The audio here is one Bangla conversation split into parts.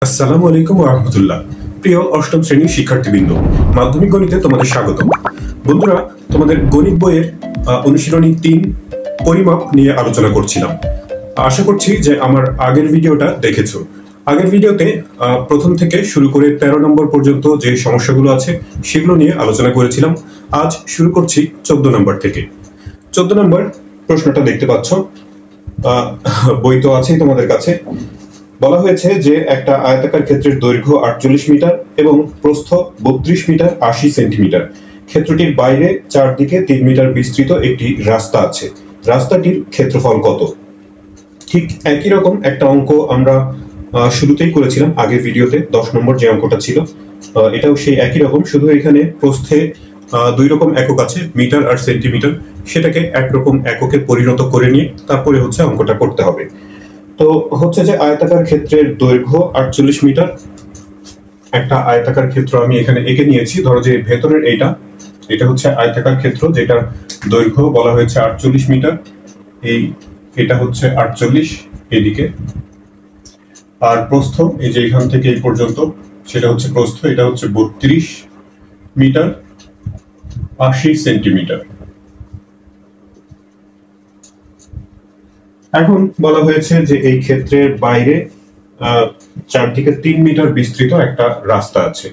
আসসালামু আলাইকুম ওয়া রাহমাতুল্লাহ। প্রিয় অষ্টম শ্রেণীর শিক্ষার্থীবৃন্দ, মাধ্যমিক গণিতে তোমাদের স্বাগত। বন্ধুরা, তোমাদের গণিত বইয়ের অনুশীলনী ৩ পরিমাপ নিয়ে আলোচনা করছিলাম। আশা করছি যে আমার আগের ভিডিওটা দেখেছো। আগের ভিডিওতে প্রথম থেকে শুরু করে ১৩ নম্বর পর্যন্ত যে সমস্যাগুলো আছে সেগুলো নিয়ে আলোচনা করেছিলাম। আজ শুরু করছি ১৪ নম্বর থেকে। ১৪ নম্বর প্রশ্নটা দেখতে পাচ্ছ, বই তো আছেই তোমাদের কাছে। বলা হয়েছে যে একটা আয়তাকার ক্ষেত্রের দৈর্ঘ্য ৪৮ মিটার এবং প্রস্থ ৩২ মিটার ৮০ সেন্টিমিটার। ক্ষেত্রটির বাইরে চারদিকে ৩ মিটার বিস্তৃত একটি রাস্তা আছে। রাস্তাটির ক্ষেত্রফল কত? ঠিক একই রকম একটা অঙ্ক আমরা শুরুতেই করেছিলাম আগের ভিডিওতে। ১০ নম্বর যে অঙ্কটা ছিল, এটাও সেই একই রকম, শুধু এখানে প্রস্থে দুই রকম একক আছে, মিটার আর সেন্টিমিটার। সেটাকে একরকম এককে পরিণত করে নিয়ে তারপরে হচ্ছে অঙ্কটা করতে হবে। তো হচ্ছে যে আয়তাকার ক্ষেত্রের দৈর্ঘ্য ৪৮ মিটার। একটা আয়তাকার ক্ষেত্র আমি এখানে এঁকে নিয়েছি। ধরো যে ভেতরের এটা হচ্ছে আয়তাকার ক্ষেত্র, যেটার দৈর্ঘ্য বলা হয়েছে ৪৮ মিটার। এটা হচ্ছে ৪৮ এদিকে, আর প্রস্থ এই যে এখান থেকে এই পর্যন্ত সেটা হচ্ছে প্রস্থ, এটা হচ্ছে ৩২ মিটার ৮০ সেন্টিমিটার। এখন বলা হয়েছে যে এই ক্ষেত্রের বাইরে চারদিকে ৩ মিটার বিস্তৃত একটা রাস্তা আছে।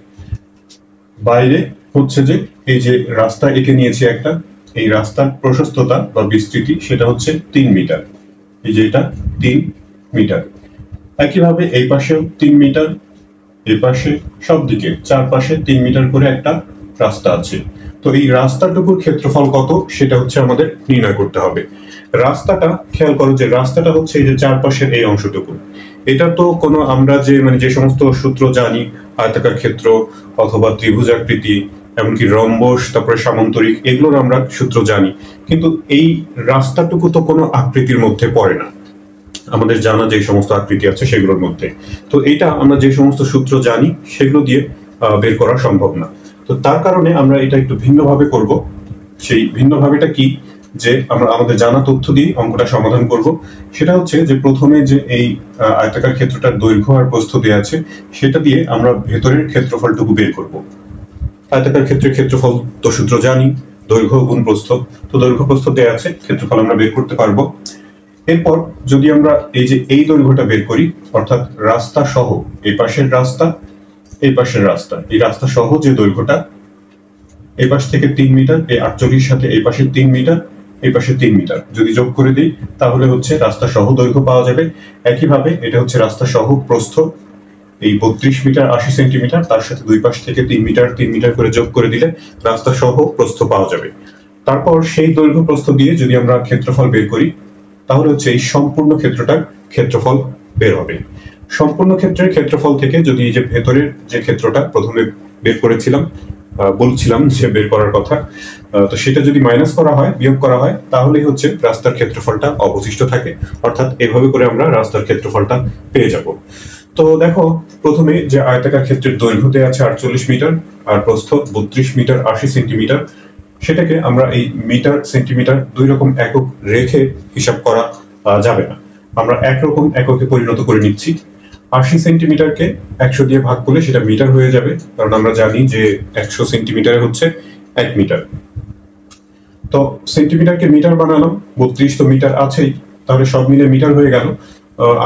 বাইরে হচ্ছে যে এই যে রাস্তা এঁকে নিয়েছি একটা, এই রাস্তার প্রশস্ততা বা বিস্তৃতি সেটা হচ্ছে ৩ মিটার। এই যে এটা ৩ মিটার। একইভাবে এই পাশেও ৩ মিটার, এই পাশে সব দিকে চারপাশে ৩ মিটার করে একটা রাস্তা আছে। তো এই রাস্তাটুকুর ক্ষেত্রফল কত সেটা হচ্ছে আমাদের নির্ণয় করতে হবে। রাস্তাটা খেয়াল করো যে রাস্তাটা হচ্ছে এই যে চারপাশের এই অংশটুকু। এটা তো কোনো আমরা যে সমস্ত সূত্র জানি, আয়তাকার ক্ষেত্র অথবা ত্রিভুজাকৃতি, এমনকি রম্বস, তারপরে সামান্তরিক, এগুলোর আমরা সূত্র জানি, কিন্তু এই রাস্তাটুকু তো কোনো আকৃতির মধ্যে পড়ে না আমাদের জানা যে সমস্ত আকৃতি আছে সেগুলোর মধ্যে। তো এটা আমরা যে সমস্ত সূত্র জানি সেগুলো দিয়ে বের করা সম্ভব না। তো তার কারণে আমরা এটা একটু ভিন্নভাবে করব। সেই ভিন্নভাবেটা কি, যে আমরা আমাদের জানা তথ্য দিয়ে অঙ্কটা সমাধান করব। সেটা হচ্ছে যে প্রথমে যে এই আয়তাকার ক্ষেত্রটার দৈর্ঘ্য আর প্রস্থ দেওয়া আছে সেটা দিয়ে আমরা ভেতরের ক্ষেত্রফলটুকু বের করব। আয়তাকার ক্ষেত্রের ক্ষেত্রফল তো সূত্র জানি, দৈর্ঘ্য গুণ প্রস্থ। তো দৈর্ঘ্য প্রস্থ দেওয়া আছে, ক্ষেত্রফল আমরা বের করতে পারবো। এরপর যদি আমরা এই দৈর্ঘ্যটা বের করি, অর্থাৎ রাস্তা সহ এই পাশের রাস্তা, এই পাশের রাস্তা, এই রাস্তা সহ যে দৈর্ঘ্যটা, এই পাশ থেকে ৩ মিটার, এই ৪৮ সাথে এই পাশে ৩ মিটার, এই পাশে ৩ মিটার যদি যোগ করে দিই তাহলে হচ্ছে রাস্তা সহ দৈর্ঘ্য পাওয়া যাবে। একইভাবে এটা হচ্ছে রাস্তা সহ প্রস্থ, এই ৩২ মিটার ৮০ সেন্টিমিটার, তার সাথে দুই পাশ থেকে ৩ মিটার ৩ মিটার করে যোগ করে দিলে রাস্তা সহ প্রস্থ পাওয়া যাবে। তারপর সেই দৈর্ঘ্য প্রস্থ দিয়ে যদি আমরা ক্ষেত্রফল বের করি তাহলে হচ্ছে এই সম্পূর্ণ ক্ষেত্রটার ক্ষেত্রফল বের হবে। সম্পূর্ণ ক্ষেত্রের ক্ষেত্রফল থেকে যদি এই যে ভেতরের যে ক্ষেত্রটা প্রথমে বের করেছিলাম, বলছিলাম যে বের করার কথা, তো সেটা যদি মাইনাস করা হয়, বিয়োগ করা হয়, তাহলে হচ্ছে রাস্তার ক্ষেত্রফলটা অবশিষ্ট থাকে। অর্থাৎ এভাবে করে আমরা রাস্তার ক্ষেত্রফলটা পেয়ে যাব। তো দেখো, প্রথমে যে আয়তাকার ক্ষেত্রের দৈর্ঘ্যতে আছে ৪৮ মিটার আর প্রস্থ ৩২ মিটার ৮০ সেন্টিমিটার, সেটাকে আমরা এই মিটার সেন্টিমিটার দুই রকম একক রেখে হিসাব করা যাবে না। আমরা একরকম এককে পরিণত করে নিচ্ছি। ৮০ সেন্টিমিটারকে ১০০ দিয়ে ভাগ করলে সেটা মিটার হয়ে যাবে, কারণ আমরা জানি যে ১০০ সেন্টিমিটার হচ্ছে ১ মিটার। তো সেন্টিমিটারকে মিটার বানালাম, ৩২ তো মিটার আছেই, তাহলে সব মিলে মিটার হয়ে গেল।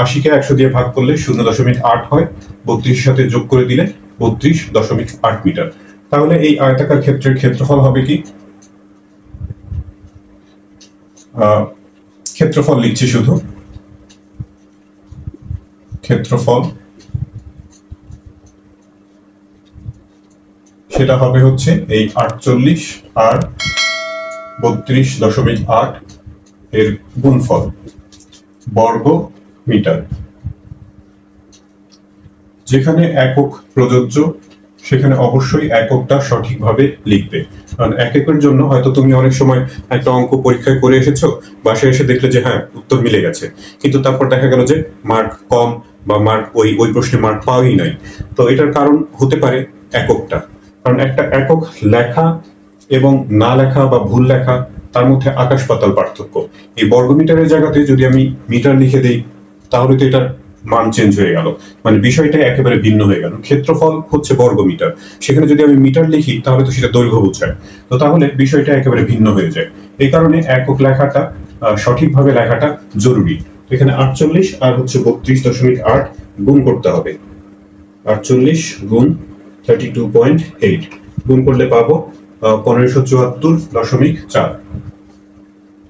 ৮০কে ১০০ দিয়ে ভাগ করলে ০.৮ হয়, ৩২ সাথে যোগ করে দিলে ৩২.৮ মিটার। তাহলে এই আয়তাকার ক্ষেত্রের ক্ষেত্রফল হবে কি, ক্ষেত্রফল লিখছি শুধু, ক্ষেত্রফল সেটা হবে হচ্ছে এই ৪৮ আর ৩২.৮ এর গুণফল বর্গ মিটার। যেখানে একক প্রযোজ্য সেখানে অবশ্যই এককটা সঠিকভাবে লিখবে, কারণ একের জন্য হয়তো তুমি অনেক সময় একটা অঙ্ক পরীক্ষায় করে এসেছো, বাসায় এসে দেখলে যে হ্যাঁ উত্তর মিলে গেছে, কিন্তু তারপর দেখা গেল যে মার্ক কম বা মার্ক ওই প্রশ্নে মার্ক পাওয়াই নাই। তো এটার কারণ হতে পারে এককটা, কারণ একটা একক লেখা এবং না লেখা বা ভুল লেখা তার মধ্যে আকাশ পাতাল পার্থক্য। এই বর্গমিটারের জায়গাতে যদি আমি মিটার লিখে দেই তাহলে তো এটার মান চেঞ্জ হয়ে গেল, মানে বিষয়টা একেবারে ভিন্ন হয়ে গেল। ক্ষেত্রফল হচ্ছে বর্গ মিটার, সেখানে যদি আমি মিটার লিখি তাহলে তো সেটা দৈর্ঘ্য বোঝায়, তো তাহলে বিষয়টা একেবারে ভিন্ন হয়ে যায়। এই কারণে একক লেখাটা সঠিকভাবে লেখাটা জরুরি। এখানে 48 আর হচ্ছে 32.8 গুণ করতে হবে। 48 গুণ 32.8 গুণ করলে পাবো 1574.4।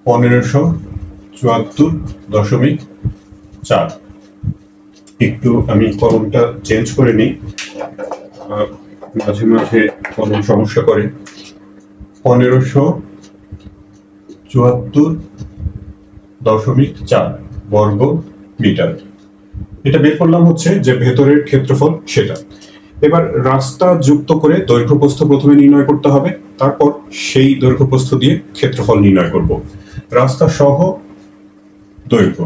1574.4। একটু আমি কলমটা চেঞ্জ করে নিই, মাঝে মাঝে কলম সমস্যা করে। 1574.4 বর্গ মিটার। এটা বের করলাম হচ্ছে যে ভেতরের ক্ষেত্রফল সেটা। এবার রাস্তা যুক্ত করে দৈর্ঘ্য প্রস্থ প্রথমে নির্ণয় করতে হবে, তারপর সেই দৈর্ঘ্য প্রস্থ দিয়ে ক্ষেত্রফল নির্ণয় করব। রাস্তা সহ দৈর্ঘ্য,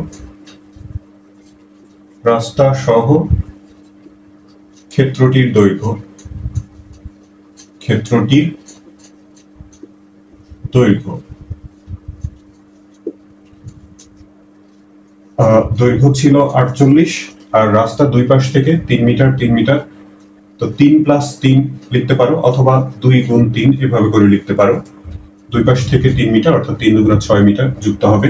রাস্তা সহ ক্ষেত্রটির দৈর্ঘ্য, ক্ষেত্রটির দৈর্ঘ্য। দৈর্ঘ্য ছিল 48 আর রাস্তা দুই পাশ থেকে 3 মিটার 3 মিটার, তো 3 + 3 লিখতে পারো, অথবা 2 গুণ 3 এভাবে করে লিখতে পারো। দুই পাশ থেকে 3 মিটার অর্থাৎ 3 দুগুণা 6 মিটার যুক্ত হবে।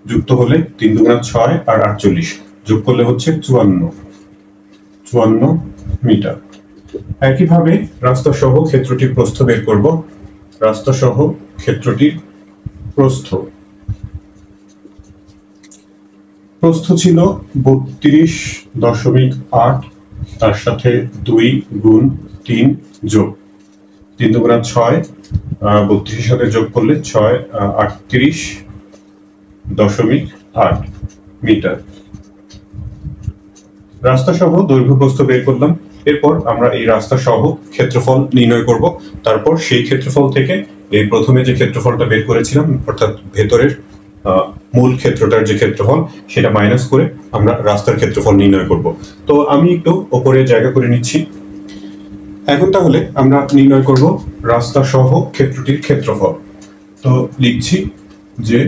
যুক্ত হলে 3 দুগুণা 6 আর 48 যোগ করলে হচ্ছে 54 মিটার। একইভাবে রাস্তা সহ ক্ষেত্রটির প্রস্থ বের করব। রাস্তা সহ ক্ষেত্রটির প্রস্থ, প্রস্থ ছিল 32.8, তার সাথে 2 গুণ 3 যোগ 3 দুগুণা 6, 32 সাথে যোগ করলে 6 38.8 মিটার। রাস্তা সহ দৈর্ঘ্য প্রস্থ বের করলাম। এরপর আমরা এই রাস্তা সহ ক্ষেত্রফল নির্ণয় করব। তারপর সেই ক্ষেত্রফল থেকে এই প্রথমে যে ক্ষেত্রফলটা বের করেছিলাম, অর্থাৎ ভেতরের মূল ক্ষেত্রটার যে ক্ষেত্রফল, সেটা মাইনাস করে আমরা রাস্তার ক্ষেত্রফল নির্ণয় করব। তো আমি একটু ওপরে জায়গা করে নিচ্ছি। এখন তাহলে আমরা নির্ণয় করব রাস্তা সহ ক্ষেত্রটির ক্ষেত্রফল। তো লিখছি যে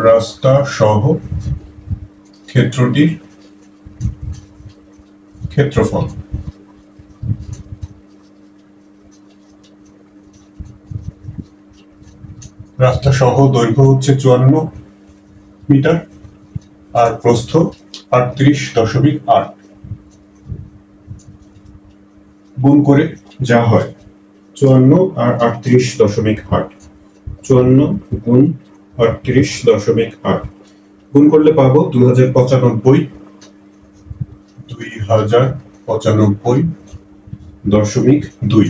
রাস্তা সহ ক্ষেত্রটির ক্ষেত্রফল। রাস্তা সহ দৈর্ঘ্য হচ্ছে 54 মিটার আর প্রস্থ 38.8। গুণ করে যা হয় 54 আর 38.8, 54 গুণ 38.8 গুণ করলে পাবো 2095.2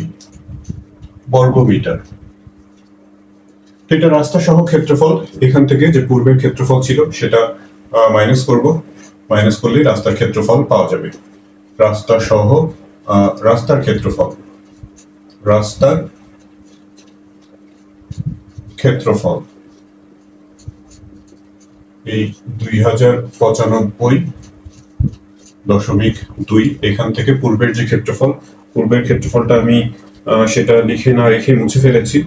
বর্গ মিটার। এটা রাস্তা সহ ক্ষেত্রফল। এখান থেকে যে পূর্বের ক্ষেত্রফল ছিল সেটা মাইনাস করব, মাইনাস করলে রাস্তার ক্ষেত্রফল পাওয়া যাবে। রাস্তা সহ রাস্তার ক্ষেত্রফল, রাস্তার ক্ষেত্রফল এই 2095.2। এখান থেকে পূর্বের যে ক্ষেত্রফল, পূর্বের ক্ষেত্রফলটা আমি সেটা লিখে না রেখে মুছে ফেলেছি।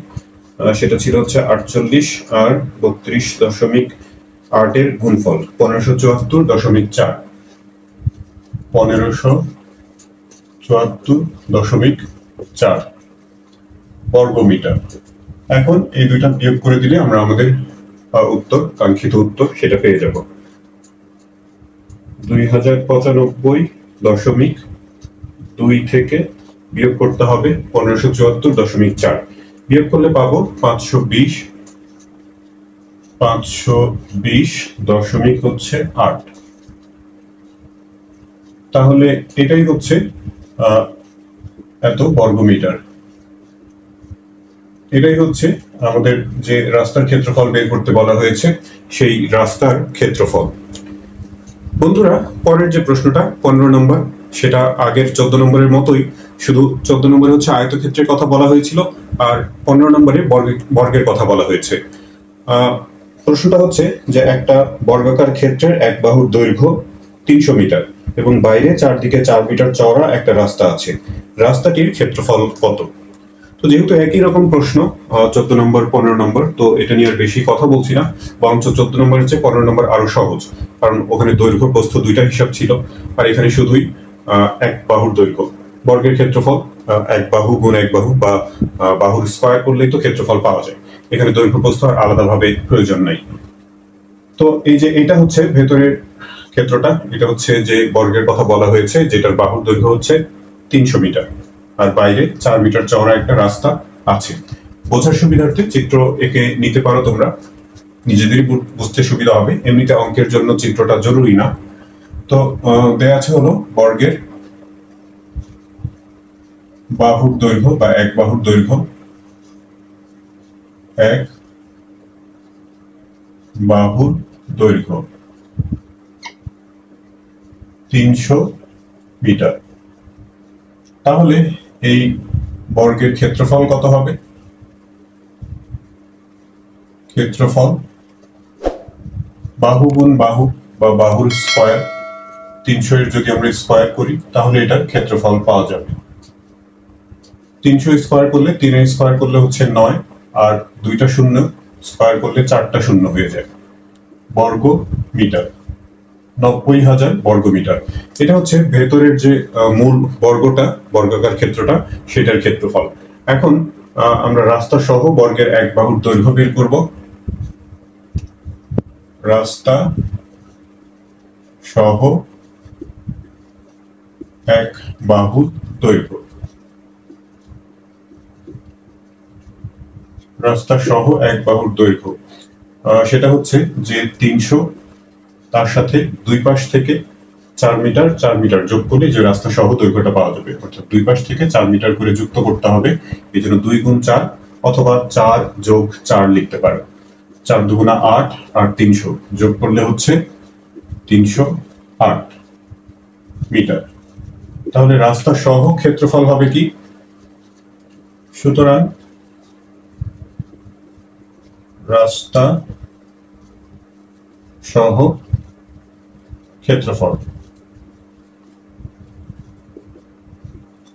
সেটা ছিল হচ্ছে 48 আর 32.8 এর গুণফল 1574.4, 1574.4 বর্গ মিটার। এখন এই দুইটা বিয়োগ করে দিলে আমরা আমাদের উত্তর, কাঙ্ক্ষিত উত্তর সেটা পেয়ে যাব। 2095.2 থেকে বিয়োগ করতে হবে 1574.4, বিয়োগ করলে পাবো 520.8। তাহলে এটাই হচ্ছে এত বর্গ মিটার। এটাই হচ্ছে আমাদের যে রাস্তার ক্ষেত্রফল বের করতে বলা হয়েছে, সেই রাস্তার ক্ষেত্রফল। বন্ধুরা, পরের যে প্রশ্নটা 15 নম্বর, সেটা আগের 14 নম্বরের মতোই, শুধু 14 নম্বরে হচ্ছে আয়তক্ষেত্রের কথা বলা হয়েছিল আর 15 নম্বরে বর্গের কথা বলা হয়েছে। প্রশ্নটা হচ্ছে যে একটা বর্গাকার ক্ষেত্রের এক বাহুর দৈর্ঘ্য 300 মিটার এবং বাইরে চারদিকে 4 মিটার চওড়া একটা রাস্তা আছে। রাস্তাটির ক্ষেত্রফল কত? তো যেহেতু একই রকম প্রশ্ন 14 নম্বর 15 নম্বর, তো এটা নিয়ে আর বেশি কথা বলছি না, বরঞ্চ 14 নম্বরের চেয়ে 15 নম্বর আরো সহজ, কারণ ওখানে দৈর্ঘ্য প্রস্থ দুইটা হিসাব ছিল, আর এখানে শুধুই এক বাহুর দৈর্ঘ্য। বর্গের ক্ষেত্রফল এক বাহু গুণ এক বাহু বা বাহুর স্কয়ার করলেই তো ক্ষেত্রফল পাওয়া যায়, এখানে দৈর্ঘ্য প্রস্থ আর আলাদাভাবে প্রয়োজন নাই। তো এই যে এটা হচ্ছে ভেতরের ক্ষেত্রটা, এটা হচ্ছে যে বর্গের কথা বলা হয়েছে, যেটার বাহুর দৈর্ঘ্য হচ্ছে 300 মিটার, আর বাইরে 4 মিটার চওড়া একটা রাস্তা আছে। বোঝার সুবিধার্থে চিত্র এঁকে নিতে পারো তোমরা, নিজেদেরই বুঝতে সুবিধা হবে, এমনিতে অঙ্কের জন্য চিত্রটা জরুরি না। তো দেয়া আছে হলো বর্গের বাহুর দৈর্ঘ্য বা এক বাহুর দৈর্ঘ্য, এক বাহুর দৈর্ঘ্য 300 মিটার। তাহলে এই বর্গের ক্ষেত্রফল কত হবে? ক্ষেত্রফল বাহু গুণ বাহু বা বাহুর স্কয়ার, 300 এর যদি আমরা স্কয়ার করি তাহলে এটার ক্ষেত্রফল পাওয়া যাবে। 300 স্কয়ার করলে 3 এর স্কয়ার করলে হচ্ছে 9, আর দুইটা শূন্য স্কয়ার করলে 4টা শূন্য হয়ে যায়, বর্গ মিটার, 90,000 বর্গ মিটার। এটা হচ্ছে ভেতরের যে মূল বর্গটা, বর্গাকার ক্ষেত্রটা, সেটার ক্ষেত্রফল। এখন আমরা রাস্তা সহ বর্গের এক বাহুর দৈর্ঘ্য বের করব। রাস্তা সহ এক বাহুর দৈর্ঘ্য, রাস্তা সহ এক বাহুর দৈর্ঘ্য সেটা হচ্ছে যে 300, তার সাথে দুই পাশ থেকে 4 মিটার 4 মিটার যোগ করলে যে রাস্তা সহ দৈর্ঘ্যটা পাওয়া যাবে, অর্থাৎ দুই পাশ থেকে 4 মিটার করে যুক্ত করতে হবে। এই জন্য 2 গুণ 4 অথবা 4 যোগ 4 লিখতে পারো। 4 দুগুণা 8 আর 300 যোগ করলে হচ্ছে 308 মিটার। তাহলে রাস্তা সহ ক্ষেত্রফল হবে কি? সুতরাং রাস্তা সহ ক্ষেত্রফল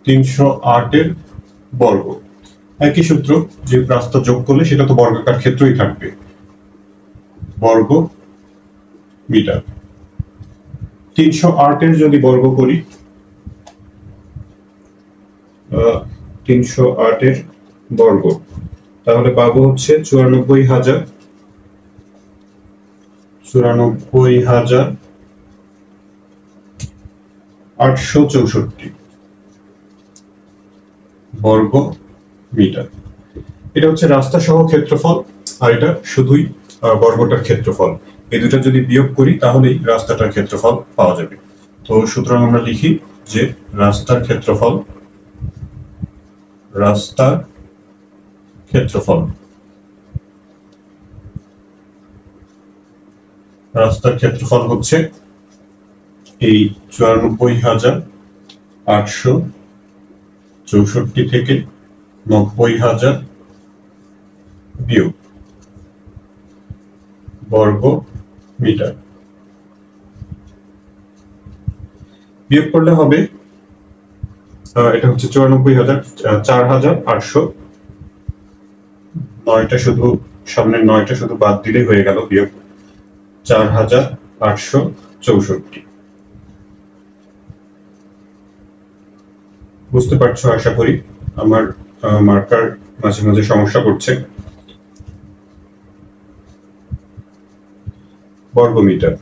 308 এর বর্গ। একই সূত্র, যে রাস্তা যোগ করলে সেটা তো বর্গাকার ক্ষেত্রই থাকবে, বর্গ মিটার। 308 এর যদি বর্গ করি, 308 এর বর্গ, তাহলে পাবো হচ্ছে 94,864 বর্গ মিটার। এটা হচ্ছে রাস্তা সহ ক্ষেত্রফল, আর এটা শুধুই বর্গটার ক্ষেত্রফল। এই দুটো যদি বিয়োগ করি তাহলেই রাস্তাটার ক্ষেত্রফল পাওয়া যাবে। তো সুতরাং আমরা লিখি যে রাস্তার ক্ষেত্রফল, রাস্তার ক্ষেত্রফল, রাস্তার ক্ষেত্রফল হচ্ছে এই 94,864 থেকে 90,000 বিয়োগ বর্গ মিটার। বিয়োগ করলে হবে এটা হচ্ছে 94,000, 4,800, 9টা শুধু সামনের 9টা শুধু বাদ দিলে হয়ে গেল বিয়োগ 4,864। বুঝতে পারছো আশা করি, আমার মার্কার মাঝে মাঝে সমস্যা করছে। বর্গ মিটার।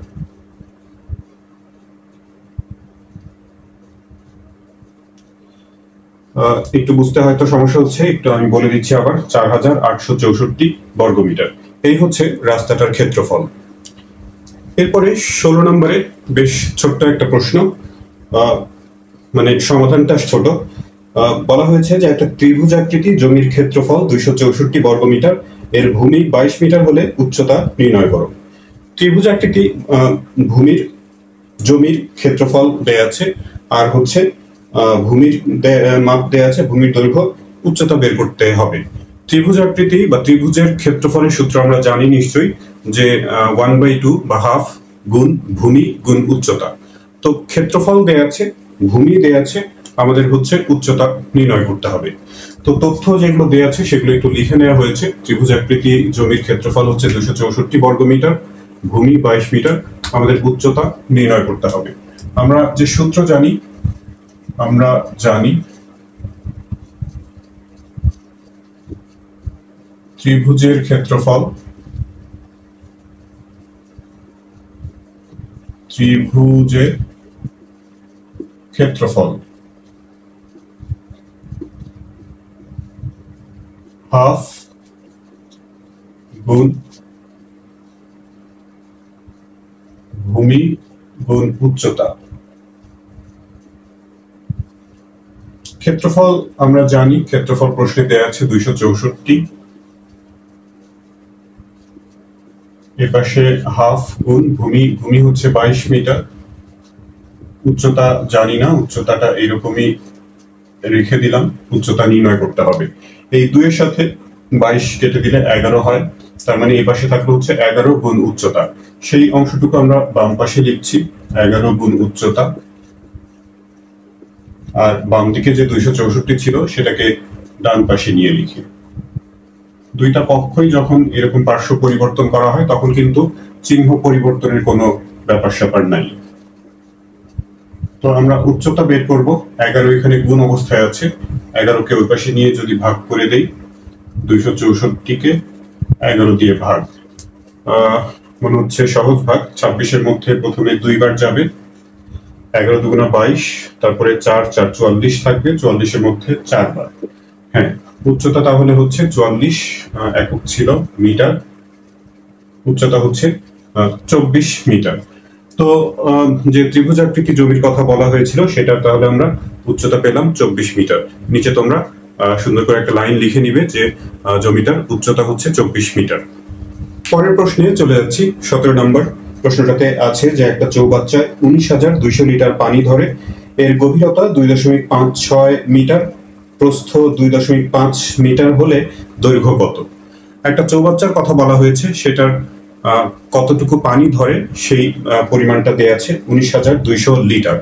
একটু বুঝতে হয়তো সমস্যা হচ্ছে, একটু আমি বলে দিচ্ছি আবার। 4,864 বর্গ মিটার, এই হচ্ছে রাস্তাটার ক্ষেত্রফল। এরপরে 16 নম্বরে বেশ ছোট্ট একটা প্রশ্ন, মানে সমাধানটা ছোট। বলা হয়েছে যে একটা ত্রিভুজাকৃতি জমির ক্ষেত্রফল 264 বর্গ মিটার, এর ভূমি 22 মিটার হলে উচ্চতা নির্ণয় করো। ত্রিভুজাকৃতি ভূমির জমির ক্ষেত্রফল দেয়া আছে, আর হচ্ছে ভূমির মাপ দেয়া আছে, ভূমির দৈর্ঘ্য, উচ্চতা বের করতে হবে। ত্রিভুজাকৃতি বা ত্রিভুজের ক্ষেত্রফলের সূত্র আমরা জানি নিশ্চয়ই, যে 1/2 বা হাফ গুণ ভূমি গুণ উচ্চতা। তো ক্ষেত্রফল দেয়া আছে, ভূমি দেয়া আছে, আমাদের হচ্ছে উচ্চতা নির্ণয় করতে হবে। তো তথ্য যেগুলো দেওয়া আছে সেগুলো একটু লিখে নেওয়া হয়েছে। ত্রিভুজাকৃতি জমির ক্ষেত্রফল হচ্ছে 264 বর্গমিটার, ভূমি 22 মিটার, আমাদের উচ্চতা নির্ণয় করতে হবে। আমরা যে সূত্র জানি, আমরা জানি ত্রিভুজের ক্ষেত্রফল হাফ গুণ ভূমি গুণ উচ্চতা। ক্ষেত্রফল আমরা জানি, ক্ষেত্রফল প্রশ্নে দেওয়া আছে 264, এপাশে হাফ গুণ ভূমি হচ্ছে 22 মিটার, উচ্চতা জানি না, উচ্চতাটা এইরকমই রেখে দিলাম, উচ্চতা নির্ণয় করতে হবে। এই 2 এর সাথে 22 কেটে দিলে 11 হয়, তার মানে এই পাশে থাকলে হচ্ছে 11 গুণ উচ্চতা। সেই অংশটুকু আমরা বাম পাশে লিখছি 11 গুণ উচ্চতা, আর বাম দিকে যে 264 ছিল সেটাকে ডান পাশে নিয়ে লিখি। দুইটা পক্ষই যখন এরকম পার্শ্ব পরিবর্তন করা হয় তখন কিন্তু চিহ্ন পরিবর্তনের কোনো ব্যাপার স্যাপার নাই। তো আমরা উচ্চতা বের করব। 11 এখানে গুণ অবস্থায় আছে, 11কে ওই পাশে নিয়ে যদি ভাগ করে দেই, 264কে 11 দিয়ে ভাগ, মনে হচ্ছে সহজ ভাগ। 26-এর মধ্যে প্রথমে 2 বার যাবে, 11 দুগুণা 22, তারপরে 4 4 44 থাকবে, 44-এর মধ্যে 4 বার। হ্যাঁ, উচ্চতা তাহলে হচ্ছে 44, একক ছিল মিটার, উচ্চতা হচ্ছে 24 মিটার। তো যে ত্রিভুজাকৃতি জমির কথা বলা হয়েছিল সেটা তাহলে আমরা উচ্চতা পেলাম 24 মিটার। নিচে তোমরা সুন্দর করে একটা লাইন লিখে নিবে যে জমিটার উচ্চতা হচ্ছে 24 মিটার। পরের প্রশ্নে চলে যাচ্ছি, 17 নম্বর প্রশ্নটাতে আছে যে একটা চৌবাচ্চায় 19,200 লিটার পানি ধরে, এর গভীরতা 2.56 মিটার, প্রস্থ 2.5 মিটার হলে দৈর্ঘ্য কত? একটা চৌবাচ্চার কথা বলা হয়েছে, সেটার কতটুকু পানি ধরে সেই পরিমাণটা দেয়া আছে 19,200 লিটার।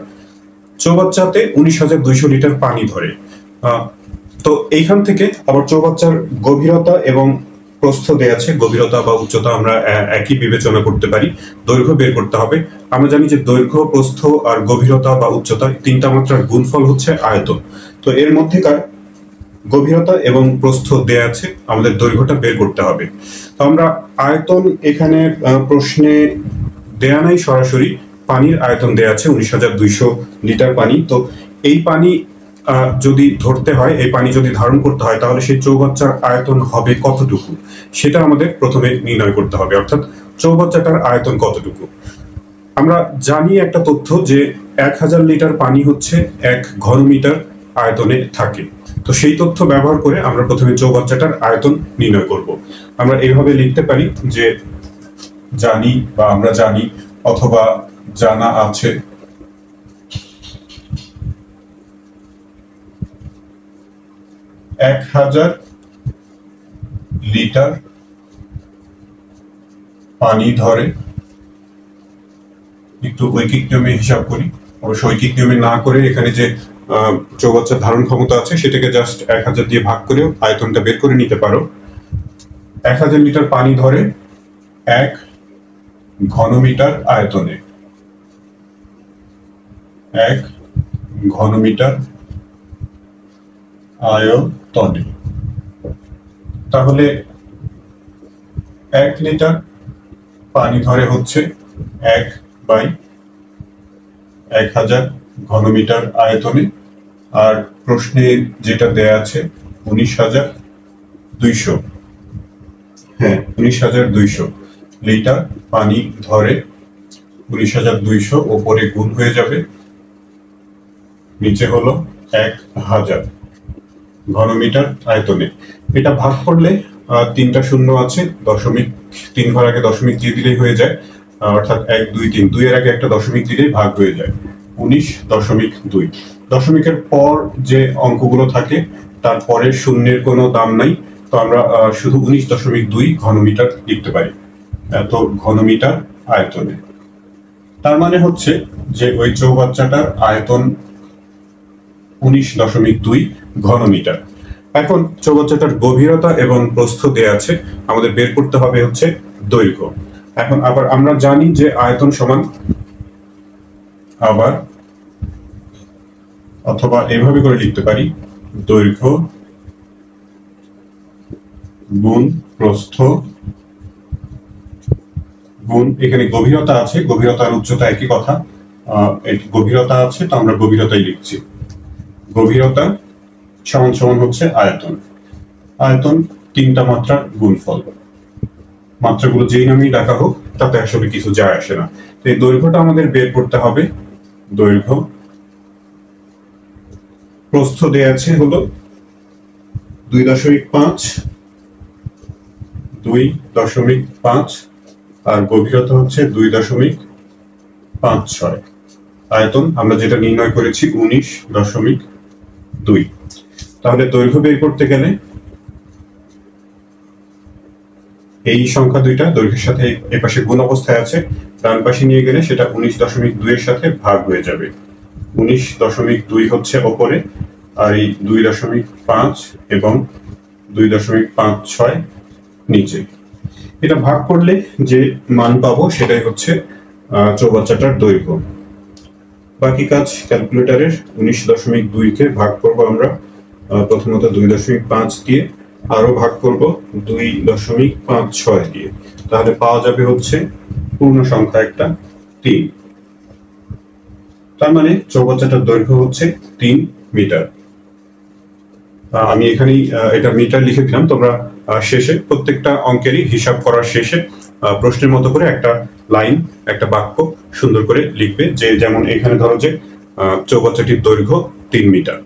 চৌবাচ্চাতে 19,200 লিটার পানি ধরে। তো এইখান থেকে আবার চৌবাচ্চার গভীরতা এবং প্রস্থ দেয়া আছে, গভীরতা বা উচ্চতা আমরা একই বিবেচনা করতে পারি। দৈর্ঘ্য বের করতে হবে। আমরা জানি যে দৈর্ঘ্য, প্রস্থ আর গভীরতা বা উচ্চতা তিনটা মাত্রার গুণফল হচ্ছে আয়তন। তো এর মধ্যেকার গভীরতা এবং প্রস্থ দেয়া আছে, আমাদের দৈর্ঘ্যটা বের করতে হবে। তো আমরা আয়তন এখানে প্রশ্নে দেয়া নাই সরাসরি, পানির আয়তন দেয়া আছে 19,200 লিটার পানি। তো এই পানি যদি ধরতে হয়, এই পানি যদি ধারণ করতে হয়, তাহলে সেই চৌবাচ্চার আয়তন হবে কতটুকু সেটা আমাদের প্রথমে নির্ণয় করতে হবে, অর্থাৎ চৌবাচ্চাটার আয়তন কতটুকু। আমরা জানি একটা তথ্য যে 1,000 লিটার পানি হচ্ছে 1 ঘনমিটার আয়তনে থাকে। তো সেই তথ্য ব্যবহার করে আমরা প্রথমে চৌবাচ্চাটার আয়তন নির্ণয় করব। আমরা এইভাবে লিখতে পারি যে জানি বা আমরা জানি অথবা জানা আছে 1,000 লিটার পানি ধরে। একটু ঐকিক নিয়মে হিসাব করি, অবশ্য ঐকিক নিয়মে না করে এখানে যে চৌবাচ্চার ধারণ ক্ষমতা আছে সেটাকে জাস্ট 1,000 দিয়ে ভাগ করেও আয়তনটা বের করে নিতে পারো। 1,000 লিটার পানি ধরে 1 ঘনমিটার আয়তনে, 1 ঘনমিটার আয়তনে। তাহলে 1 লিটার পানি ধরে হচ্ছে 1/1000 ঘনমিটার আয়তনে। আর প্রশ্নে যেটা দেয়া আছে 19,200, হ্যাঁ 19,200 লিটার পানি ধরে, 19,200 ওপরে গুণ হয়ে যাবে, নিচে হলো 1,000 ঘনমিটার আয়তনে। এটা ভাগ করলে 3টা শূন্য আছে, 3 ঘর আগে দশমিক দিয়ে দিলেই হয়ে যায়, অর্থাৎ 1 2 3, 2 এর আগে একটা দশমিক দিলেই ভাগ হয়ে যায়, 19.2। দশমিকের পর যে অঙ্কগুলো থাকে তারপরে শূন্যের কোনো দাম নাই, তো আমরা শুধু 19.2 ঘনমিটার লিখতে পারি, এত ঘনমিটার আয়তনে। তার মানে হচ্ছে যে ওই চৌবাচ্চাটার আয়তন 19.2 ঘনমিটার। এখন চৌবাচ্চাটার গভীরতা এবং প্রস্থ দেয়া আছে, আমাদের বের করতে হবে হচ্ছে দৈর্ঘ্য। এখন আবার আমরা জানি যে আয়তন সমান আবার অথবা এভাবে করে লিখতে পারি দৈর্ঘ্য গুণ প্রস্থ গুণ, এখানে গভীরতা আছে, গভীরতা আর উচ্চতা একই কথা, গভীরতা আছে তো আমরা গভীরতাই লিখছি। গভীরতা সমান সমান হচ্ছে আয়তন। আয়তন তিনটা মাত্রার গুণফল, মাত্রাগুলো যেই নামেই ডাকা হোক তাতে আসলে কিছু যায় আসে না। তো এই দৈর্ঘ্যটা আমাদের বের করতে হবে। দৈর্ঘ্য, প্রস্থ দেয়া আছে হলো 2.5, 2.5 আর গভীরতা হচ্ছে 2.56। আয়তন আমরা যেটা নির্ণয় করেছি 19.2। তাহলে দৈর্ঘ্য বের করতে গেলে এই সংখ্যা দুইটা দৈর্ঘ্যের সাথে এপাশে গুণ অবস্থায় আছে, ডান পাশে নিয়ে গেলে সেটা 19.2 এর সাথে ভাগ হয়ে যাবে। 19.2 হচ্ছে ওপরে আর এই 2.5 এবং 2.56 নিচে। এটা ভাগ করলে যে মান পাবো সেটাই হচ্ছে চৌবাচ্চাটার দৈর্ঘ্য। বাকি কাজ ক্যালকুলেটরের। 19.2 কে ভাগ করব আমরা প্রথমত 2.5 দিয়ে, আরো ভাগ করব 2.56 দিয়ে, তাহলে পাওয়া যাবে হচ্ছে পূর্ণ সংখ্যা একটা 3। তার মানে চৌবাচ্চাটার দৈর্ঘ্য হচ্ছে 3 মিটার। আমি এখানেই এটা মিটার লিখে দিলাম, তোমরা শেষে প্রত্যেকটা অঙ্কেরই হিসাব করার শেষে প্রশ্নের মতো করে একটা লাইন, একটা বাক্য সুন্দর করে লিখবে, যে যেমন এখানে ধরো যে চৌবাচ্চাটির দৈর্ঘ্য 3 মিটার।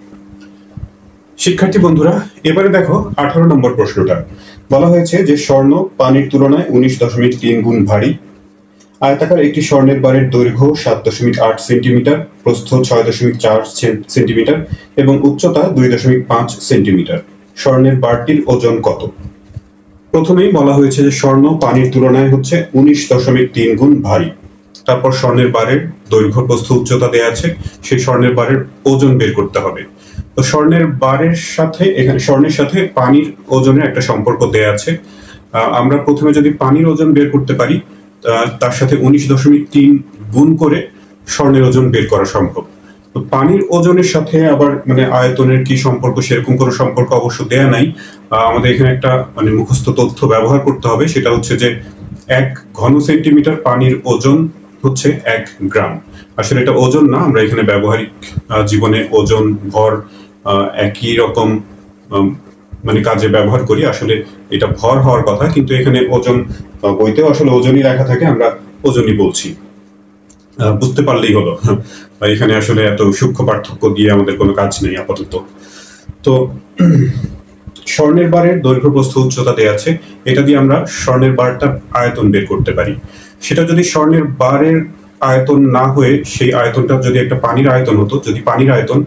শিক্ষার্থী বন্ধুরা, এবারে দেখো 18 নম্বর প্রশ্নটা। বলা হয়েছে যে স্বর্ণ পানির তুলনায় 19.3 গুণ ভারী। আয়তাকার একটি স্বর্ণের বারের দৈর্ঘ্য 7.8 সেন্টিমিটার, প্রস্থ 6.4 সেন্টিমিটার এবং উচ্চতা 2.5 সেন্টিমিটার। স্বর্ণের বারটির ওজন কত? প্রথমেই বলা হয়েছে যে স্বর্ণ পানির তুলনায় হচ্ছে 19.3 গুণ ভারী। তারপর স্বর্ণের বারের দৈর্ঘ্য, প্রস্থ, উচ্চতা দেয়া আছে, সেই স্বর্ণের বারের ওজন বের করতে হবে। তো স্বর্ণের বারের সাথে, এখানে স্বর্ণের সাথে পানির ওজনের একটা সম্পর্ক দেয়া আছে। আমরা প্রথমে যদি পানির ওজন বের করতে পারি, তার সাথে 19.3 গুণ করে স্বর্ণের ওজন বের করা সম্ভব। তো পানির ওজনের সাথে আবার মানে আয়তনের কি সম্পর্ক, সেরকম কোনো সম্পর্ক অবশ্য দেয়া নাই। আমাদের এখানে একটা মানে মুখস্থ তথ্য ব্যবহার করতে হবে, সেটা হচ্ছে যে 1 ঘন সেন্টিমিটার পানির ওজন হচ্ছে 1 গ্রাম। আসলে এটা ওজন না, আমরা এখানে ব্যবহারিক জীবনে ওজন, ভর একই রকম মানে কাজে ব্যবহার করি। আসলে এটা ভর হওয়ার কথা, কিন্তু এখানে ওজন, বইতেও আসলে ওজনই লেখা থাকে, আমরা ওজনই বলছি, বুঝতে পারলেই হলো। এখানে আসলে এত সূক্ষ্ম পার্থক্য দিয়ে আমাদের কোনো কাজ নেই আপাতত। তো স্বর্ণের বারের দৈর্ঘ্য, প্রস্থ, উচ্চতা দেয়া আছে, এটা দিয়ে আমরা স্বর্ণের বারটার আয়তন বের করতে পারি। সেটা যদি স্বর্ণের বারের আয়তন না হয়ে সেই আয়তনটা যদি একটা পানির আয়তন হতো, যদি পানির আয়তন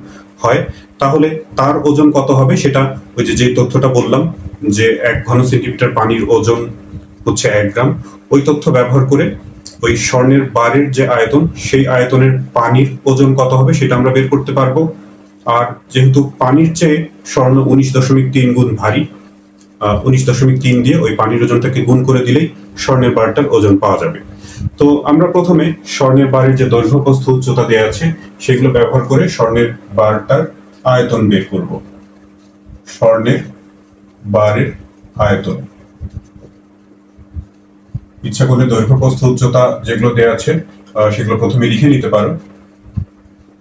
হয়, তাহলে তার ওজন কত হবে সেটা ওই যে তথ্যটা বললাম যে 1 ঘন সেন্টিমিটার পানির ওজন হচ্ছে 1 গ্রাম, ওই তথ্য ব্যবহার করে ওই স্বর্ণের বারের যে আয়তন, সেই আয়তনের পানির ওজন কত হবে সেটা আমরা বের করতে পারবো। আর যেহেতু পানির চেয়ে স্বর্ণ 19.3 গুণ ভারী, 19.3 দিয়ে ওই পানির ওজনটাকে গুণ করে দিলেই স্বর্ণের বারটার ওজন পাওয়া যাবে। তো আমরা প্রথমে স্বর্ণের বারের যে দৈর্ঘ্য, প্রস্থ, উচ্চতা দেয়া আছে সেগুলো ব্যবহার করে স্বর্ণের বারটার আয়তন বের করব। স্বর্ণের বারের আয়তন, ইচ্ছা করলে দৈর্ঘ্য, প্রস্থ, উচ্চতা যেগুলো দেয়া আছে সেগুলো প্রথমে লিখে নিতে পারো।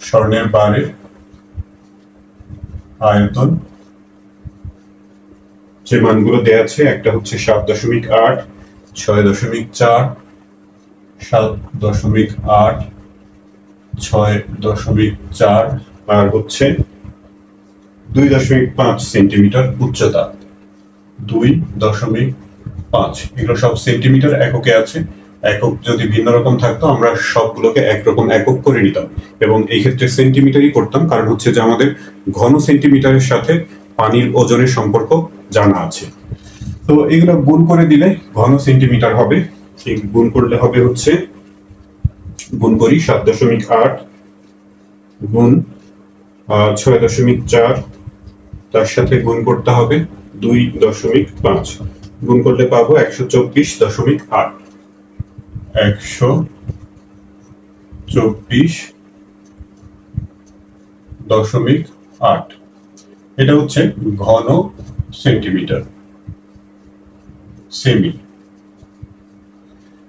স্বর্ণের বারের আয়তন, যে মানগুলো দেয়া আছে, একটা হচ্ছে 7.8, 6.4, 7.8, 6.4 আর হচ্ছে 2.5 সেন্টিমিটার উচ্চতা। 2.5, এগুলো সব সেন্টিমিটার এককে আছে। একক যদি ভিন্ন রকম থাকতো আমরা সবগুলোকে একরকম একক করে নিতাম, এবং এই ক্ষেত্রে সেন্টিমিটারই করতাম, কারণ হচ্ছে যে আমাদের ঘন সেন্টিমিটারের সাথে পানির ওজনের সম্পর্ক জানা আছে। তো এগুলো গুণ করে দিলে ঘন সেন্টিমিটার হবে। গুণ করলে হবে হচ্ছে, গুণ করি, 7.8 গুণ 6.4 তার সাথে গুণ করতে হবে 2.5, গুণ করলে পাবো 124.8। 124.8, এটা হচ্ছে ঘন সেন্টিমিটার, সেমি।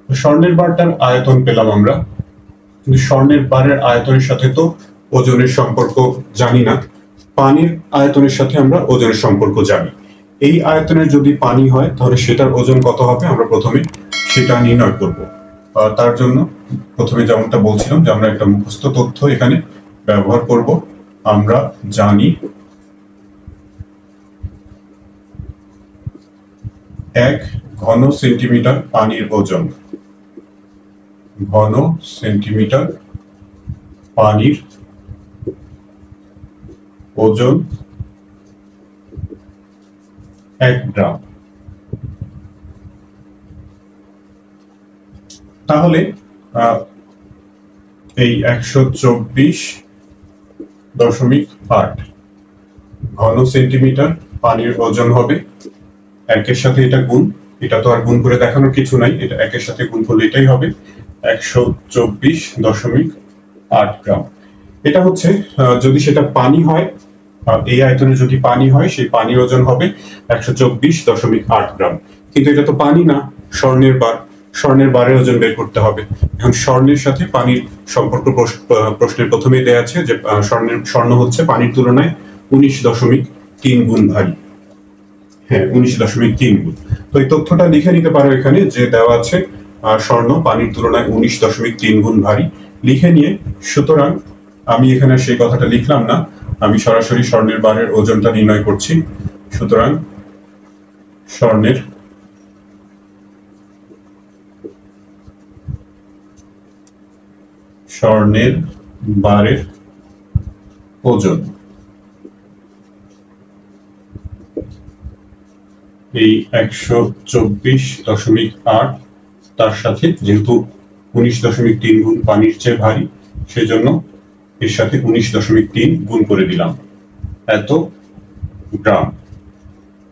স্বর্ণের বারটার আয়তন পেলাম আমরা, কিন্তু স্বর্ণের বারের আয়তনের সাথে তো ওজনের সম্পর্ক জানি না। পানির আয়তনের সাথে আমরা ওজনের সম্পর্ক জানি। এই আয়তনের যদি পানি হয় তাহলে সেটার ওজন কত হবে আমরা প্রথমে সেটা নির্ণয় করব। তার জন্য প্রথমে যেমনটা বলছিলাম যে আমরা একটা মুখস্থ তথ্য এখানে ব্যবহার করব। আমরা জানি 1 ঘন সেন্টিমিটার পানির ওজন, ঘন সেন্টিমিটার পানির ওজন 1 গ্রাম। তাহলে এই 124.8 ঘন সেন্টিমিটার পানির ওজন হবে, একের সাথে এটা গুণ, এটা তো আর গুণ করে দেখানোর কিছু নাই, এটা একের সাথে গুণ করলে এটাই হবে 124.8 গ্রাম। এটা হচ্ছে যদি সেটা পানি হয়, এই আয়তনে যদি পানি হয় সেই পানির ওজন হবে 124.8 গ্রাম। কিন্তু এটা তো পানি না, স্বর্ণের বার, স্বর্ণের বারের ওজন বের করতে হবে। এখন স্বর্ণের সাথে পানির সম্পর্ক প্রশ্নের প্রথমেই দেয়া আছে যে স্বর্ণ হচ্ছে পানির তুলনায় 19.3 গুণ ভারী। হ্যাঁ, 19.3 গুণ। তো এই তথ্যটা লিখে নিতে পারো এখানে যে দেওয়া আছে স্বর্ণ পানির তুলনায় 19.3 গুণ ভারী। লিখে নিয়ে সুতরাং আমি এখানে সেই কথাটা লিখলাম না, আমি সরাসরি স্বর্ণের বারের ওজনটা নির্ণয় করছি। সুতরাং স্বর্ণের বারের ওজন এই 124.8, তার সাথে যেহেতু 19.3 গুণ পানির চেয়ে ভারী, সেজন্য এর সাথে 19.3 গুণ করে দিলাম, এত গ্রাম।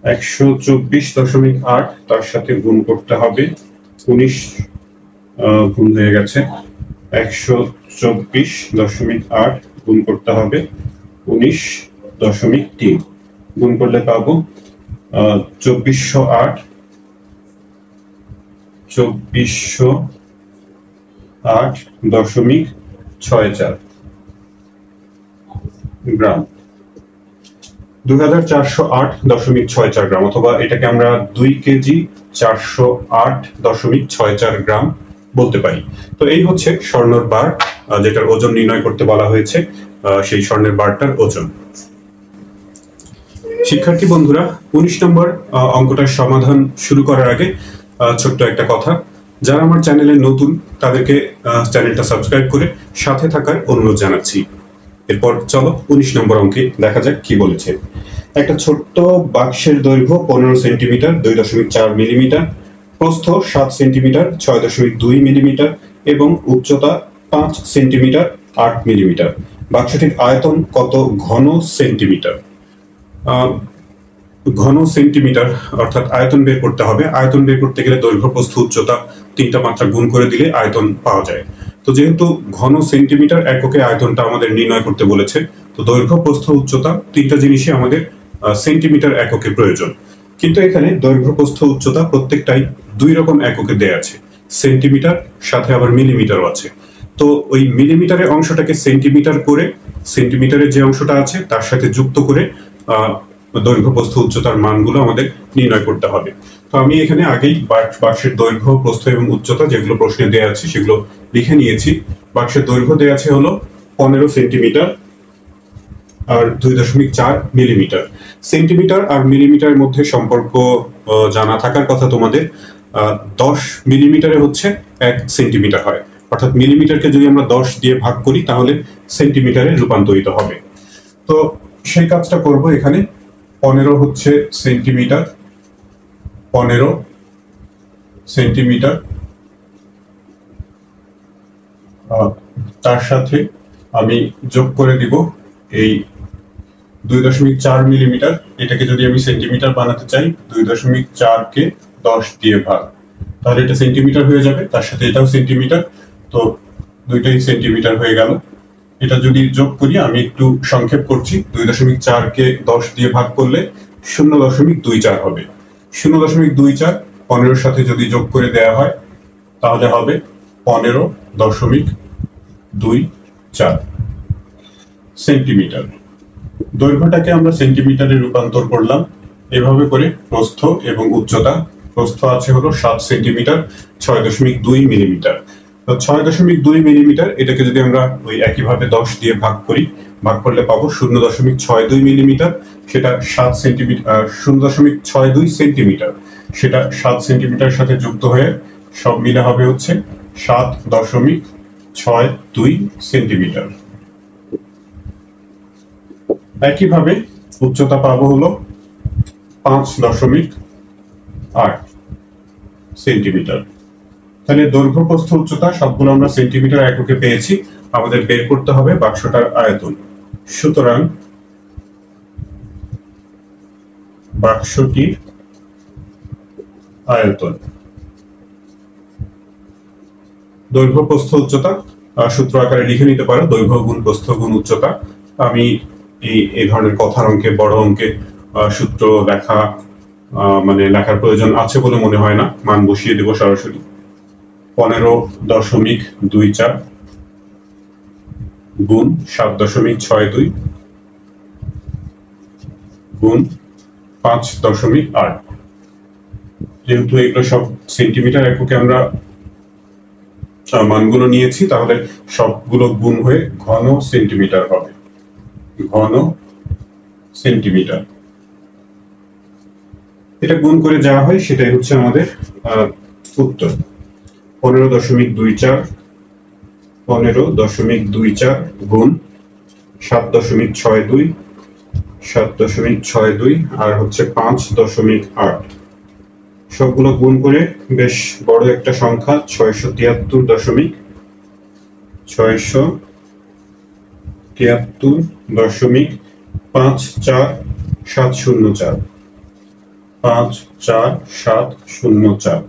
124.8 তার সাথে গুণ করতে হবে 19, গুণ হয়ে গেছে, 124.8 গুণ করতে হবে 19.3, গুণ করলে পাবো 2408.64 গ্রাম, 2408.64 গ্রাম, অথবা এটাকে আমরা 2 কেজি 408.64 গ্রাম বলতে পারি। তো এই হচ্ছে স্বর্ণের বার, যেটার ওজন নির্ণয় করতে বলা হয়েছে, সেই স্বর্ণের বারটার ওজন। শিক্ষার্থী বন্ধুরা, 19 নম্বর অঙ্কটার সমাধান শুরু করার আগে ছোট্ট একটা কথা, যারা আমার চ্যানেলে নতুন তাদেরকে চ্যানেলটা সাবস্ক্রাইব করে সাথে থাকার অনুরোধ জানাচ্ছি। এরপর চলো 19 নম্বর অঙ্কে দেখা যাক কি বলেছে। একটা ছোট্ট বাক্সের দৈর্ঘ্য 15 সেন্টিমিটার 2.4 মিলিমিটার, প্রস্থ 7 সেন্টিমিটার 6.2 মিলিমিটার এবং উচ্চতা 5 সেন্টিমিটার 8 মিলিমিটার। বাক্সটির আয়তন কত ঘন সেন্টিমিটার? ঘন সেন্টিমিটার অর্থাৎ আয়তন বের করতে হবে। আয়তন বের করতে গেলে দৈর্ঘ্য, প্রস্থ, উচ্চতা 3টা মাত্রা গুণ করে দিলে আয়তন পাওয়া যায়। তো যেহেতু ঘন সেন্টিমিটার এককে আয়তনটা আমাদের নির্ণয় করতে বলেছে, তো দৈর্ঘ্য, প্রস্থ, উচ্চতা 3টা জিনিসই আমাদের সেন্টিমিটার এককে প্রয়োজন। কিন্তু এখানে দৈর্ঘ্য, প্রস্থ, উচ্চতা প্রত্যেকটাই 2 রকম এককে দেয়া আছে, সেন্টিমিটার সাথে আবার মিলিমিটারও আছে। তো ওই মিলিমিটারের অংশটাকে সেন্টিমিটার করে, সেন্টিমিটারের যে অংশটা আছে তার সাথে যুক্ত করে দৈর্ঘ্য, প্রস্থ, উচ্চতার মানগুলো আমাদের নির্ণয় করতে হবে। তো আমি এখানে আগেই বাক্সের দৈর্ঘ্য, প্রস্থ এবং উচ্চতা যেগুলো প্রশ্নে দেওয়া আছে সেগুলো লিখে নিয়েছি। বাক্সের দৈর্ঘ্য দেওয়া আছে হলো 15 সেন্টিমিটার আর 2.4 মিলিমিটার। সেন্টিমিটার আর মিলিমিটারের মধ্যে সম্পর্ক জানা থাকার কথা তোমাদের। 10 মিলিমিটারে হচ্ছে 1 সেন্টিমিটার হয়, অর্থাৎ মিলিমিটারকে যদি আমরা 10 দিয়ে ভাগ করি তাহলে সেন্টিমিটারে রূপান্তরিত হবে। তো সেই কাজটা করব। এখানে 15 হচ্ছে সেন্টিমিটার, 15 সেন্টিমিটার, তার সাথে আমি যোগ করে দিব এই 2.4 মিলিমিটার। এটাকে যদি আমি সেন্টিমিটার বানাতে চাই, 2.4 কে 10 দিয়ে ভাগ, তাহলে এটা সেন্টিমিটার হয়ে যাবে। তার সাথে এটাও সেন্টিমিটার, তো দুইটাই সেন্টিমিটার হয়ে গেল। এটা যদি যোগ করি, আমি একটু সংক্ষেপ করছি, 2.4 কে 10 দিয়ে ভাগ করলে 0.24 হবে। 0.24 15-র সাথে যদি যোগ করে দেয়া হয় তাহলে হবে 15.24 সেন্টিমিটার। দৈর্ঘ্যটাকে আমরা সেন্টিমিটারে রূপান্তর করলাম এভাবে করে। প্রস্থ এবং উচ্চতা, প্রস্থ আছে হলো 7 সেন্টিমিটার, 6.2 মিলিমিটার। তো 6.2 মিলিমিটার, এটাকে যদি আমরা ওই একইভাবে 10 দিয়ে ভাগ করি, ভাগ করলে পাবো 0.62 মিলিমিটার। সেটা 7 সেন্টিমিটার, 0.62 সেন্টিমিটার, সেটা 7 সেন্টিমিটার সাথে যুক্ত হয়ে সব মিলে হবে হচ্ছে 7.62 সেন্টিমিটার। একইভাবে উচ্চতা পাবো হলো 5.8 সেন্টিমিটার। তাহলে দৈর্ঘ্য, প্রস্থ, উচ্চতা সবগুলো আমরা সেন্টিমিটার এককে পেয়েছি। আমাদের বের করতে হবে বাক্সটার আয়তন। সুতরাং বাক্সটির আয়তন, দৈর্ঘ্য, প্রস্থ, উচ্চতা সূত্র আকারে লিখে নিতে পারো, দৈর্ঘ্য গুণ প্রস্থ গুণ উচ্চতা। আমি এই ধরনের কথার অঙ্কে, বড় অঙ্কে সূত্র লেখা মানে লেখার প্রয়োজন আছে বলে মনে হয় না, মান বসিয়ে দেব সরাসরি। 15.24 গুণ 7.62 গুণ 5.8। যেহেতু এগুলো সব সেন্টিমিটার এককে আমরা মানগুলো নিয়েছি, তাহলে সবগুলো গুণ হয়ে ঘন সেন্টিমিটার হবে। ঘন সেন্টিমিটার, এটা গুণ করে যাওয়া হয়, সেটাই হচ্ছে আমাদের উত্তর। 15.24 15.24 গুণ 7.62 7.62 আর হচ্ছে 5.8। সবগুলো গুণ করে বেশ বড় একটা সংখ্যা 673.54704 54704।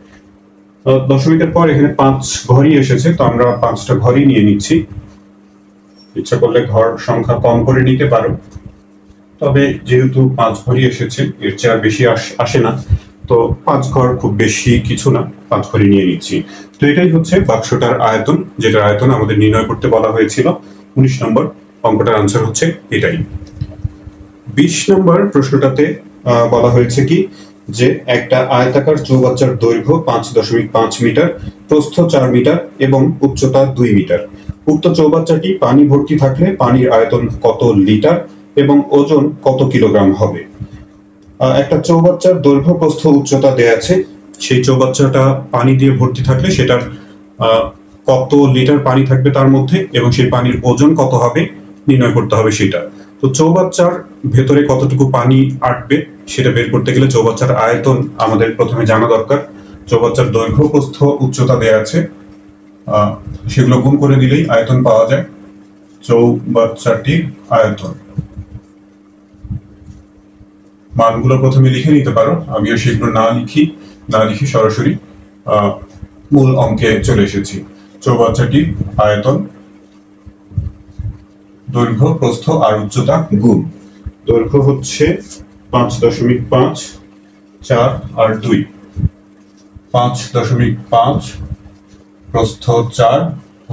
দশমিকের পর এখানে 5 ঘরই এসেছে, তো আমরা 5টা ঘরই নিয়ে নিচ্ছি। ইচ্ছা করলে ঘর সংখ্যা কম করে নিতে পারো, তবে যেহেতু 5 ঘরই এসেছে, এর চেয়ে আর বেশি আসে না, তো 5 ঘর খুব বেশি কিছু না, 5 ঘরই নিয়ে নিচ্ছি। তো এটাই হচ্ছে বাক্সটার আয়তন, যেটার আয়তন আমাদের নির্ণয় করতে বলা হয়েছিল। 19 নম্বর অঙ্কটার আনসার হচ্ছে এটাই। 20 নম্বর প্রশ্নটাতে বলা হয়েছে কি, যে একটা আয়তাকার চৌবাচ্চার দৈর্ঘ্য 5.5 মিটার, প্রস্থ 4 মিটার এবং উচ্চতা 2 মিটার। উক্ত চৌবাচ্চাটি পানি ভর্তি থাকলে পানির আয়তন কত লিটার এবং ওজন কত কিলোগ্রাম হবে? একটা চৌবাচ্চার দৈর্ঘ্য, প্রস্থ, উচ্চতা দেয়া আছে। সেই চৌবাচ্চাটা পানি দিয়ে ভর্তি থাকলে সেটার কত লিটার পানি থাকবে তার মধ্যে, এবং সেই পানির ওজন কত হবে নির্ণয় করতে হবে সেটা। তো চৌবাচ্চার ভেতরে কতটুকু পানি আটবে সেটা বের করতে গেলে চৌবাচ্চার আয়তন আমাদের প্রথমে জানা দরকার। চৌবাচ্চার দৈর্ঘ্য, প্রস্থ, উচ্চতা দেয়া আছে, সেগুলো গুণ করে দিলেই আয়তন পাওয়া যায়। চৌবাচ্চাটির আয়তন, মানগুলো প্রথমে লিখে নিতে পারো, আমিও সেগুলো না লিখি সরাসরি মূল অঙ্কে চলে এসেছি। চৌবাচ্চাটির আয়তন, দৈর্ঘ্য, প্রস্থ আর উচ্চতা গুণ। দৈর্ঘ্য হচ্ছে 5.5, 4 আর 2, 5.5, প্রস্থ 4,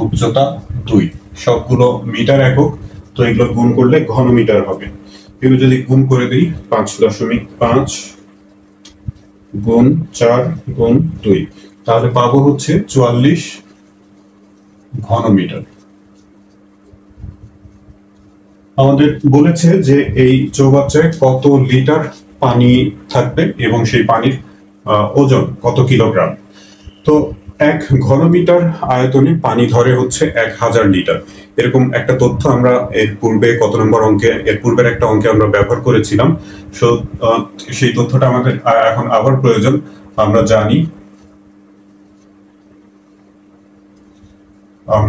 উচ্চতা 2, সবগুলো মিটার একক, তো এগুলো গুণ করলে ঘন মিটার হবে। এগুলো যদি গুণ করে দিই, 5.5 গুণ 4 গুণ 2, তাহলে পাবো হচ্ছে 44 ঘন মিটার। আমাদের বলেছে যে এই চৌবাচ্চায় কত লিটার পানি থাকবে এবং সেই পানির ওজন কত কিলোগ্রাম। তো 1 ঘনমিটার আয়তনে পানি ধরে হচ্ছে 1000 লিটার। এরকম একটা তথ্য আমরা এর পূর্বে কত নম্বর অঙ্কে, এর পূর্বের একটা অঙ্কে আমরা ব্যবহার করেছিলাম। সেই তথ্যটা আমাদের এখন আবার প্রয়োজন। আমরা জানি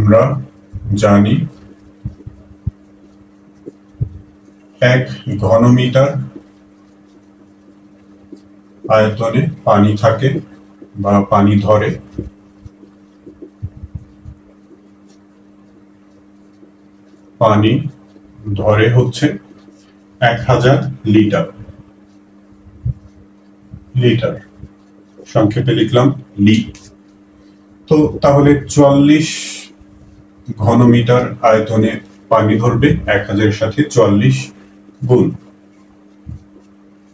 1000 1 ঘনমিটার আয়তনে পানি থাকে বা পানি ধরে, পানি ধরে হচ্ছে 1000 লিটার। লিটার সংক্ষেপে লিখলাম লি। তো তাহলে 44 ঘনমিটার আয়তনে পানি ধরবে 1000 এর সাথে 44 গুণ।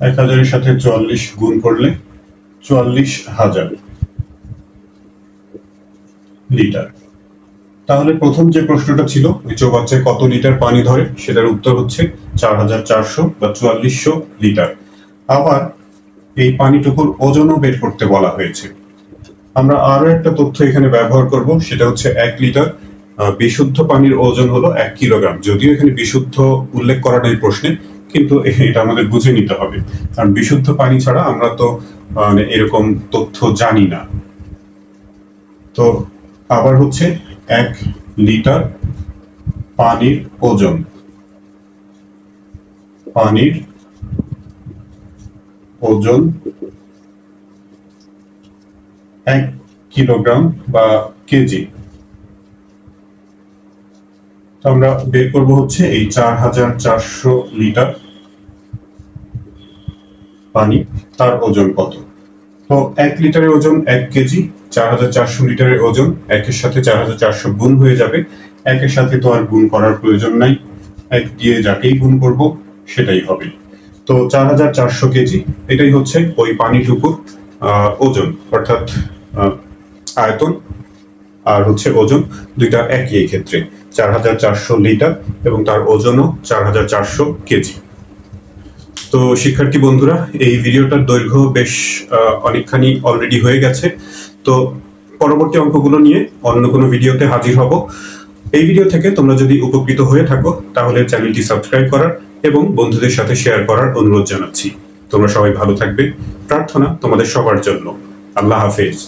1000 এর সাথে 44 গুণ করলে 44,000 লিটার। তাহলে প্রথম যে প্রশ্নটা ছিল ওই চৌবাচ্চায় কত লিটার পানি ধরে, সেটার উত্তর হচ্ছে 4400 বা 4400 লিটার। আবার এই পানিটুকুর ওজনও বের করতে বলা হয়েছে। আমরা আরো একটা তথ্য এখানে ব্যবহার করব, সেটা হচ্ছে 1 লিটার বিশুদ্ধ পানির ওজন হলো 1 কিলোগ্রাম। যদিও এখানে বিশুদ্ধ উল্লেখ করা নেই প্রশ্নে, কিন্তু এটা আমাদের বুঝে নিতে হবে, কারণ বিশুদ্ধ পানি ছাড়া আমরা তো এরকম তথ্য জানি না। তো আবার হচ্ছে 1 লিটার পানির ওজন, পানির ওজন 1 কিলোগ্রাম বা কেজি। তো আমরা বের করব হচ্ছে এই 4400 লিটার পানি, তার ওজন কত। তো 1 লিটারের ওজন 1 কেজি, 4400 লিটারের ওজন 1 এর সাথে 4400 গুণ হয়ে যাবে। 1 এর সাথে তো আর গুণ করার প্রয়োজন নাই, 1 দিয়ে যাকেই গুণ করব সেটাই হবে। তো 4400 কেজি, এটাই হচ্ছে ওই পানিটুকুর ওজন, অর্থাৎ আয়তন আর হচ্ছে ওজন দুইটা একই এই ক্ষেত্রে, 4400 লিটার এবং তার ওজনও 4400 কেজি। তো শিক্ষার্থী বন্ধুরা, এই ভিডিওটার দৈর্ঘ্য বেশ অনেকখানি অলরেডি হয়ে গেছে। তো পরবর্তী অঙ্কগুলো নিয়ে অন্য কোনো ভিডিওতে হাজির হব। এই ভিডিও থেকে তোমরা যদি উপকৃত হয়ে থাকো তাহলে চ্যানেলটি সাবস্ক্রাইব করার এবং বন্ধুদের সাথে শেয়ার করার অনুরোধ জানাচ্ছি। তোমরা সবাই ভালো থাকবে, প্রার্থনা তোমাদের সবার জন্য। আল্লাহ হাফেজ।